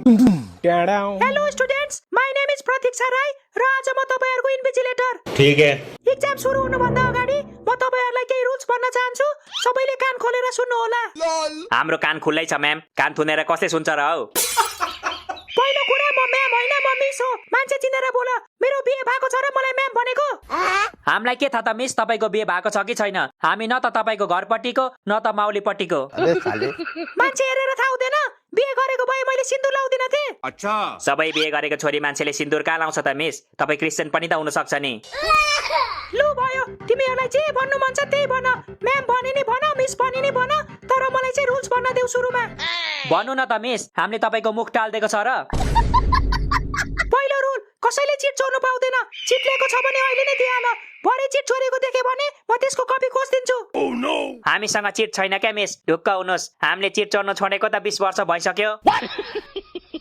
Hello students, my name is प्रतीक्षा राई र आज म तपाईहरुको इन्भिजिलेटर। ठीक है। एक्जाम सुरु हुनुभन्दा अगाडि म तपाईहरुलाई केही रुल्स भन्न चाहन्छु। सबैले कान खोलेर सुन्नु होला। हाम्रो कान खुल्लै छ म्याम, कान थुनेर कसले सुन्छ र हौ? पहिलो कुरा, म म्याम होइन, म मिस हो। मान्छे चिनेर बोल। मेरो बिहे भएको छ र मलाई म्याम भनेको। हामीलाई के थाहा त मिस, तपाईको बिहे भएको छ कि छैन? हामी न त तपाईको घरपट्टिको न त माउलीपट्टिको। मान्छे हेरेर थाहा हुँदैन। बिहे गरेको भए मैले सिन्दुर लाउँदिन थिए। अच्छा। सबै बिहे गरेको छोरी मान्छेले सिन्दुर कहाँ लाउँछ त मिस? तपाई क्रिस्चियन पनि त हुन सक्छ नि। लु भयो, तिमीहरुलाई जे भन्नु मन छ त्यही भन। म्याम भने नि भन, मिस भने नि भन, तर मलाई चाहिँ रुल्स भन्न देऊ सुरुमा। भन्नु न त मिस, हामीले तपाईको मुख टाल्देको छ र? पहिलो रुल, कसैले चिट चोर्नु पाउँदैन। चिट लिएको छ भने अहिले नै दिइहाल। भरे चिट चोरेको देखे भने म त्यसको कपी खोज्दिन्छु। हामीसँग चिट छैन क्या मिस, ढुक्क हुनुस्। हामीले चिट चोर्नु छोडेको त 20 वर्ष भइसक्यो।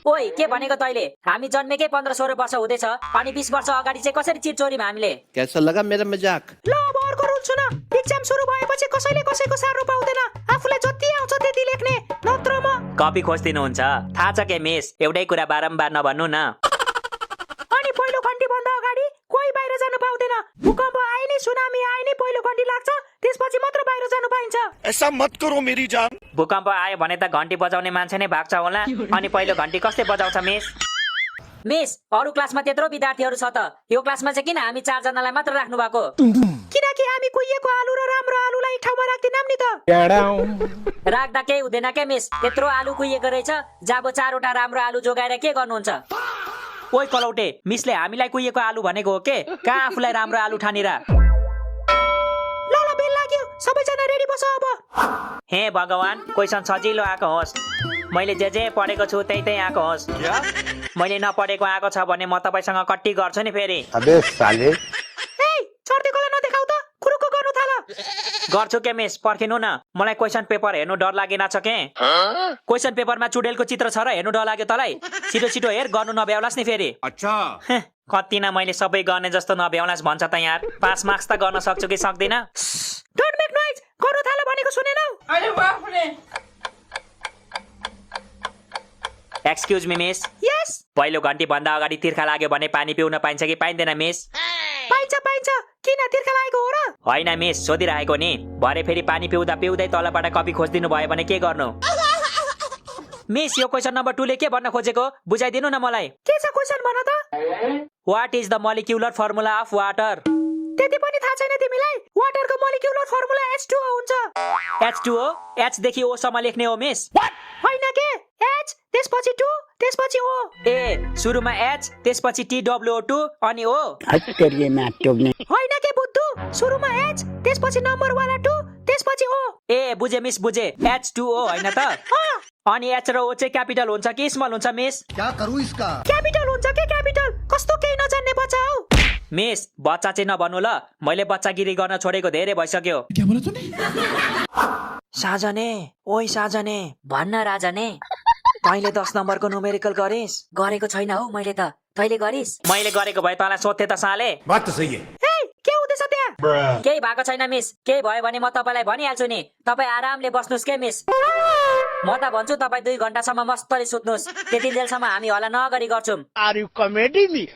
ओइ, के भनेको तैले? हामी जन्मेकै 15-16 वर्ष हुँदैछ, अनि 20 वर्ष अगाडि चाहिँ कसरी चिट चोरीम हामीले? कैसा लगा मेरा मजाक? ल अब अर्को रुल सुन। एक्जाम सुरु भएपछि कसैले कसैको सार्नु पाउँदैन। आफुलाई जति आउँछ त्यति लेख्ने, नत्र म कपी खोज्दिनुहुन्छ। थाहा छ के मिस, एउटै कुरा बारम्बार नभन्नु न। अनि पहिलो घण्टी भन्दा अगाडि कोही बाहिर जानु पाउँदैन। भूकम्प आए नि सुनामी आए नि पहिलो घण्टी लाग्छ, त्यसपछि मात्र बाहिर जानु पाइन्छ। ऐसा मत करो मेरी जान। भूकम्प आयो भने त घण्टी बजाउने मान्छे नै भाग्छ होला। अनि पहिलो घण्टी कसले बजाउँछ मिस? मिस, अरु क्लासमा त्यत्रो विद्यार्थीहरु छ त, यो क्लासमा चाहिँ किन हामी 4 जनालाई मात्र राख्नु भएको? किनकि हामी कुहिएको आलु र राम्रो आलुलाई एक ठाउँमा राख्दिनौं नि त। राख्दा केही हुँदैन के मिस? त्यत्रो आलु कुहिएको रहेछ, जाबो 4 वटा राम्रो आलु जोगाएर के गर्नुहुन्छ? ओइ कलौटे, मिसले हामीलाई कुहिएको आलु भनेको हो के? कहाँ आफुलाई राम्रो आलु ठानेर? ल ल, बेल लाग्यो, सबैजना रेडी बस अब। हे भगवान, क्वेशन सजिलो आएको होस्। मैले जे पढेको छु त्यही आएको होस्। मैले नपढेको आएको छ भने म तपाईसँग कट्टी गर्छु नि फेरि। अबे साले। ए, चर्देकोलाई नदेखाउ त, कुरुक्क गर्नु थाल। गर्छु के मिस, पर्खिनु न। मलाई क्वेशन पेपर हेर्नु डर लागेन छ के? क्वेशन पेपरमा चुडेलको चित्र छ र हेर्नु डर लाग्यो तलाई? छिटो छिटो हेर, गर्नु नभ्याउलास् नि फेरि। अच्छा। कति न मैले सबै गर्ने जस्तो नभ्याउलास् भन्छ त यार। 5 मार्क्स त गर्न सक्छु कि सक्दिन? डोन्ट मेक नोइज, गर्नु थाल भनेको सुनेनौ? अरे बाप रे। एक्सक्युज मी मिस, यस, पहिलो घण्टी भन्दा अगाडि तिर्खा लाग्यो भने पानी पिउन पाइन्छ कि पाइँदैन मिस? पाइन्छ पाइन्छ। किन तिर्खा लागेको हो र? होइन मिस, सोधिरहेको नि। भरे फेरि पानी पिउँदा पिउँदै तलबाट कपी खोजिदिनु भयो भने के गर्नु? मिस, यो क्वेशन नम्बर 2 ले के भन्न खोजेको बुझाइदिनु न मलाई। के छ क्वेशन भन त? What is the molecular formula of water? त्यति पनि थाहा छैन तिमीलाई? वाटरको मोलिक्युलर फर्मुला H2O हुन्छ। H2O? H देखि O सम्म लेख्ने हो मिस? होइन के? H त्यसपछि 2 त्यसपछि O। ए, सुरुमा H त्यसपछि TWO2 अनि O। होइन के बुद्धु? सुरुमा H त्यसपछि नम्बर वाला 2 त्यसपछि O। ए, बुझे मिस, बुझे। H2O होइन त? अनि H र O चाहिँ क्यापिटल हुन्छ कि स्मल हुन्छ मिस? क्या करूँ इसका? क्यापिटल हुन्छ के क्यापिटल? कस्तो केही नजान्ने बच्चा हौ। मिस, बच्चा चाहिँ नभन्नु ल। मैले बच्चागिरी गर्न छोडेको धेरै भइसक्यो। साजने, ओइ साजने, भन्न राजने। तैँले 10 नम्बरको न्युमेरिकल गरिस्? गरेको छैन हौ मैले त। तैले गरिस्? मैले गरेको भए तँलाई सोध्थे त साले। बात तो सही है। ए, के हुँदैछ त्यहाँ? केही भएको छैन मिस, केही भयो भने म तपाईलाई भनिहाल्छु नि। तपाई आरामले बस्नुस् के मिस। म त भन्छु तपाई 2 घण्टासम्म मस्तले सुत्नुस्, त्यति जेलसम्म हामी हल्ला नगरी गर्छौं। Are you comedy me?